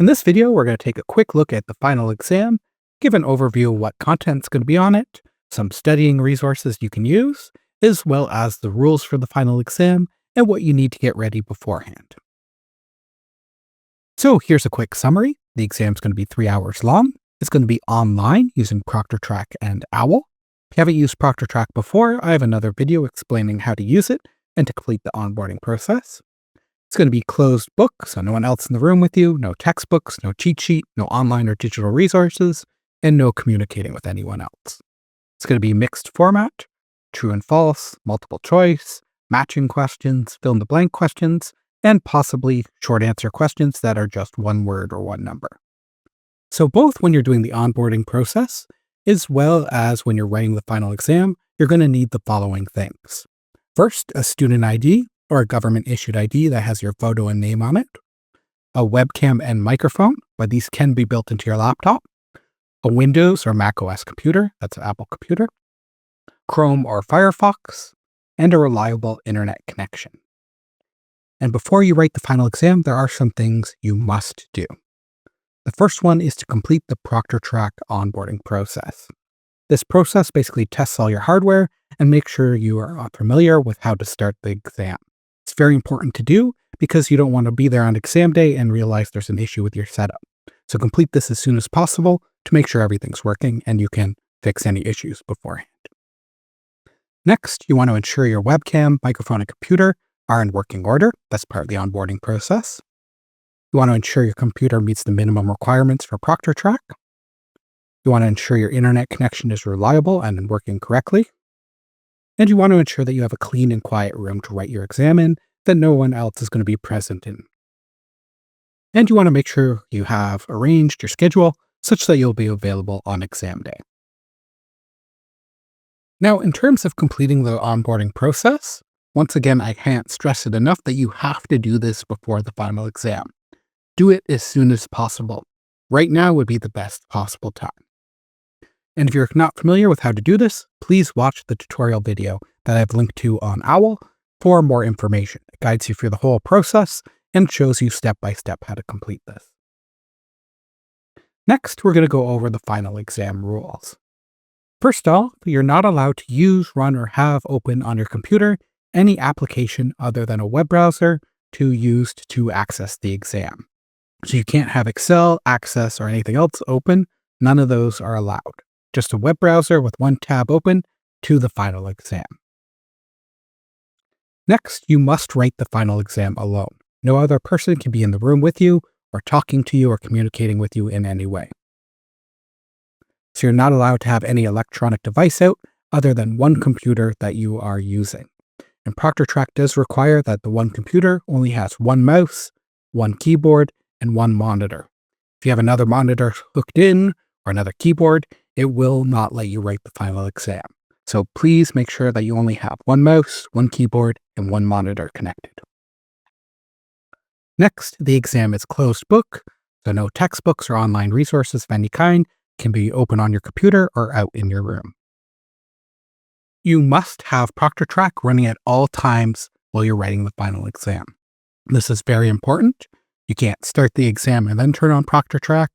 this video, we're going to take a quick look at the final exam, give an overview of what content's going to be on it, some studying resources you can use, as well as the rules for the final exam and what you need to get ready beforehand. So here's a quick summary. The exam's going to be 3 hours long. It's going to be online using ProctorTrack and OWL. If you haven't used ProctorTrack before, I have another video explaining how to use it and to complete the onboarding process. It's going to be closed book, so no one else in the room with you, no textbooks, no cheat sheet, no online or digital resources, and no communicating with anyone else. It's going to be mixed format, true and false, multiple choice, matching questions, fill in the blank questions, and possibly short answer questions that are just one word or one number. So both when you're doing the onboarding process, as well as when you're writing the final exam, you're going to need the following things. First, a student ID or a government-issued ID that has your photo and name on it, a webcam and microphone, but these can be built into your laptop, a Windows or Mac OS computer, that's an Apple computer, Chrome or Firefox, and a reliable internet connection. And before you write the final exam, there are some things you must do. The first one is to complete the ProctorTrack onboarding process. This process basically tests all your hardware and makes sure you are familiar with how to start the exam. It's very important to do because you don't want to be there on exam day and realize there's an issue with your setup. So complete this as soon as possible to make sure everything's working and you can fix any issues beforehand. Next, you want to ensure your webcam, microphone, and computer are in working order. That's part of the onboarding process. You want to ensure your computer meets the minimum requirements for ProctorTrack. You want to ensure your internet connection is reliable and working correctly. And you want to ensure that you have a clean and quiet room to write your exam in that no one else is going to be present in. And you want to make sure you have arranged your schedule such that you'll be available on exam day. Now, in terms of completing the onboarding process, once again, I can't stress it enough that you have to do this before the final exam. Do it as soon as possible. Right now would be the best possible time. And if you're not familiar with how to do this, please watch the tutorial video that I've linked to on OWL for more information. It guides you through the whole process and shows you step by step how to complete this. Next, we're going to go over the final exam rules. First off, you're not allowed to use, run, or have open on your computer any application other than a web browser used to access the exam. So you can't have Excel, Access, or anything else open. None of those are allowed. Just a web browser with one tab open to the final exam. Next, you must write the final exam alone. No other person can be in the room with you or talking to you or communicating with you in any way. So you're not allowed to have any electronic device out other than one computer that you are using. And ProctorTrack does require that the one computer only has one mouse, one keyboard, and one monitor. If you have another monitor hooked in or another keyboard, it will not let you write the final exam. So please make sure that you only have one mouse, one keyboard, and one monitor connected. Next, the exam is closed book, so no textbooks or online resources of any kind can be open on your computer or out in your room. You must have ProctorTrack running at all times while you're writing the final exam. This is very important. You can't start the exam and then turn on ProctorTrack,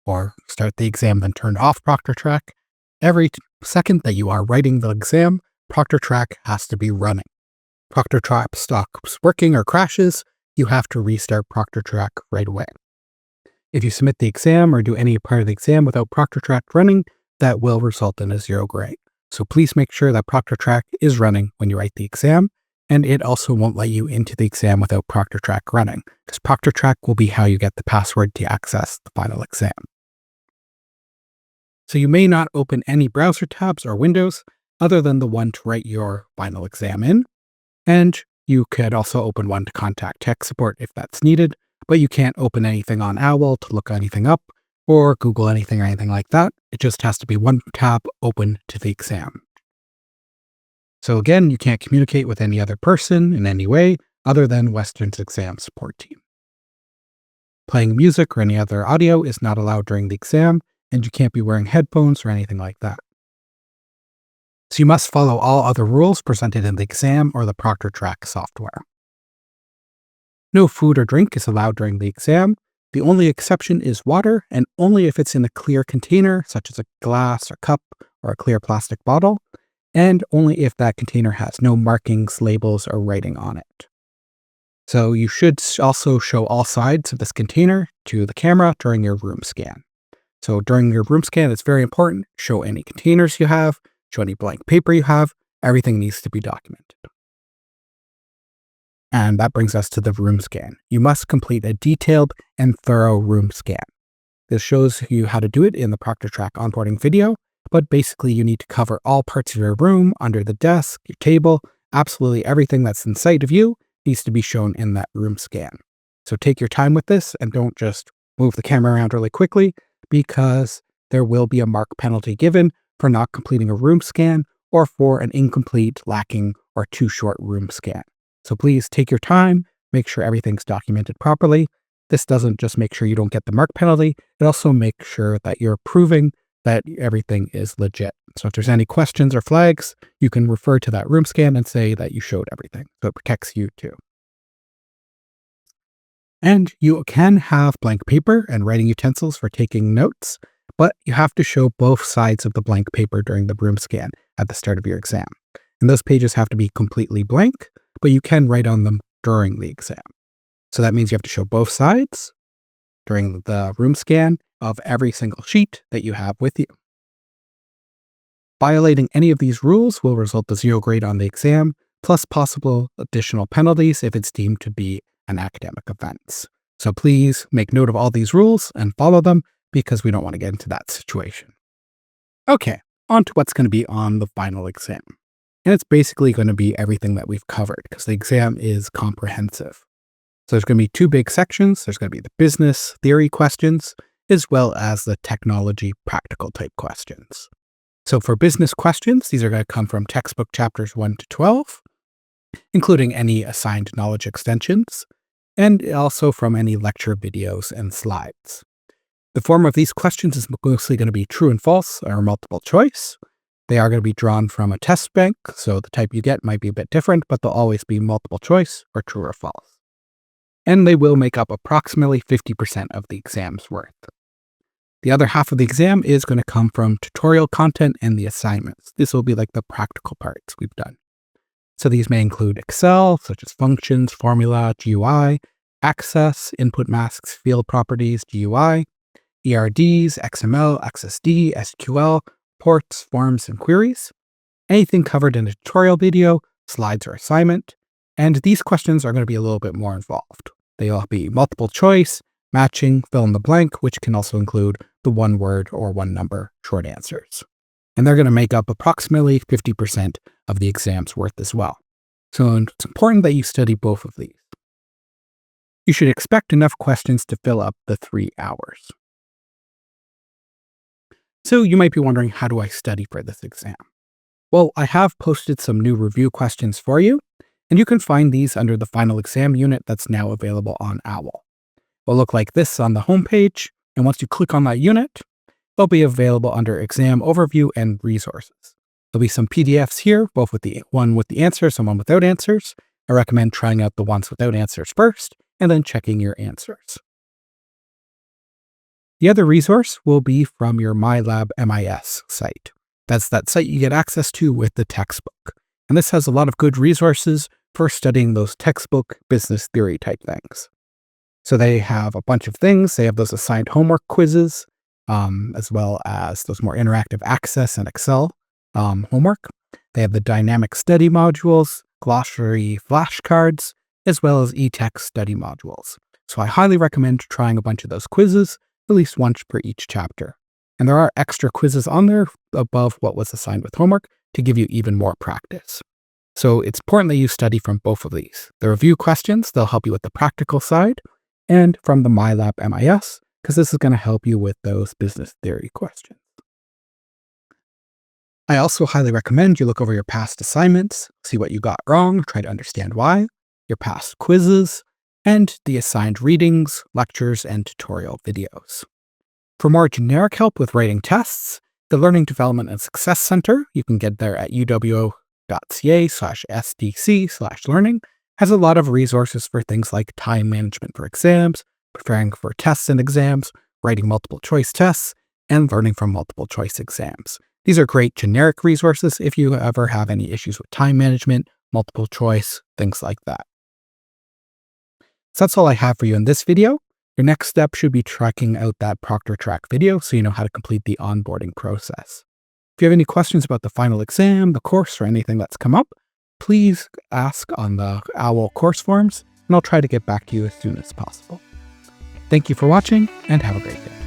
or start the exam then turn off ProctorTrack. Every second that you are writing the exam, ProctorTrack has to be running. ProctorTrack stops working or crashes, you have to restart ProctorTrack right away. If you submit the exam or do any part of the exam without ProctorTrack running, that will result in a 0 grade. So please make sure that ProctorTrack is running when you write the exam, and it also won't let you into the exam without ProctorTrack running, because ProctorTrack will be how you get the password to access the final exam. So you may not open any browser tabs or windows other than the one to write your final exam in, and you could also open one to contact tech support if that's needed, but you can't open anything on OWL to look anything up or Google anything or anything like that. It just has to be one tab open to the exam. So again, you can't communicate with any other person in any way other than Western's exam support team. Playing music or any other audio is not allowed during the exam, and you can't be wearing headphones or anything like that. So you must follow all other rules presented in the exam or the ProctorTrack software. No food or drink is allowed during the exam, The only exception is water, and only if it's in a clear container, such as a glass or cup or a clear plastic bottle, and only if that container has no markings, labels, or writing on it. So you should also show all sides of this container to the camera during your room scan. So during your room scan, it's very important. Show any containers you have, show any blank paper you have. Everything needs to be documented. And that brings us to the room scan. You must complete a detailed and thorough room scan. This shows you how to do it in the Proctor Track onboarding video, but basically you need to cover all parts of your room, under the desk, your table, absolutely everything that's in sight of you needs to be shown in that room scan. So take your time with this and don't just move the camera around really quickly, because there will be a mark penalty given for not completing a room scan or for an incomplete, lacking, or too short room scan. So please take your time, make sure everything's documented properly. This doesn't just make sure you don't get the mark penalty, it also makes sure that you're proving that everything is legit. So if there's any questions or flags, you can refer to that room scan and say that you showed everything. So it protects you too. And you can have blank paper and writing utensils for taking notes, but you have to show both sides of the blank paper during the room scan at the start of your exam. And those pages have to be completely blank, but you can write on them during the exam. So that means you have to show both sides during the room scan of every single sheet that you have with you. Violating any of these rules will result to 0 grade on the exam, plus possible additional penalties if it's deemed to be an academic offense. So please make note of all these rules and follow them, because we don't want to get into that situation. Okay, on to what's going to be on the final exam. And it's basically going to be everything that we've covered, because the exam is comprehensive. So there's going to be 2 big sections. There's going to be the business theory questions, as well as the technology practical type questions. So for business questions, these are going to come from textbook chapters 1 to 12, including any assigned knowledge extensions, and also from any lecture videos and slides. The form of these questions is mostly going to be true and false or multiple choice. They are going to be drawn from a test bank, so the type you get might be a bit different, but they'll always be multiple choice or true or false. And they will make up approximately 50% of the exam's worth. The other half of the exam is going to come from tutorial content and the assignments. This will be like the practical parts we've done. So these may include Excel, such as functions, formula, GUI, access, input masks, field properties, GUI, ERDs, XML, XSD, SQL, ports, forms, and queries, anything covered in a tutorial video, slides, or assignment. And these questions are going to be a little bit more involved. They'll be multiple choice, matching, fill in the blank, which can also include the 1 word or 1 number short answers. And they're going to make up approximately 50% of the exam's worth as well. So it's important that you study both of these. You should expect enough questions to fill up the 3 hours. So you might be wondering, how do I study for this exam? Well, I have posted some new review questions for you, and you can find these under the final exam unit that's now available on OWL. It'll look like this on the homepage, and once you click on that unit, they'll be available under Exam Overview and Resources. There'll be some PDFs here, both with the one with the answers and one without answers. I recommend trying out the ones without answers first, and then checking your answers. The other resource will be from your MyLab MIS site. That's that site you get access to with the textbook. And this has a lot of good resources for studying those textbook business theory type things. So they have a bunch of things. They have those assigned homework quizzes, as well as those more interactive Access and Excel homework. They have the dynamic study modules, glossary flashcards, as well as e-text study modules. So I highly recommend trying a bunch of those quizzes, at least once per each chapter. And there are extra quizzes on there above what was assigned with homework to give you even more practice. So it's important that you study from both of these. The review questions, they'll help you with the practical side, and from the MyLab MIS, because this is going to help you with those business theory questions. I also highly recommend you look over your past assignments, see what you got wrong, try to understand why, your past quizzes, and the assigned readings, lectures, and tutorial videos. For more generic help with writing tests, the Learning Development and Success Center, you can get there at uwo.ca/sdc/learning, has a lot of resources for things like time management for exams, preparing for tests and exams, writing multiple choice tests, and learning from multiple choice exams. These are great generic resources if you ever have any issues with time management, multiple choice, things like that. So that's all I have for you in this video. Your next step should be checking out that Proctor Track video so you know how to complete the onboarding process. If you have any questions about the final exam, the course, or anything that's come up, please ask on the OWL course forums, and I'll try to get back to you as soon as possible. Thank you for watching, and have a great day.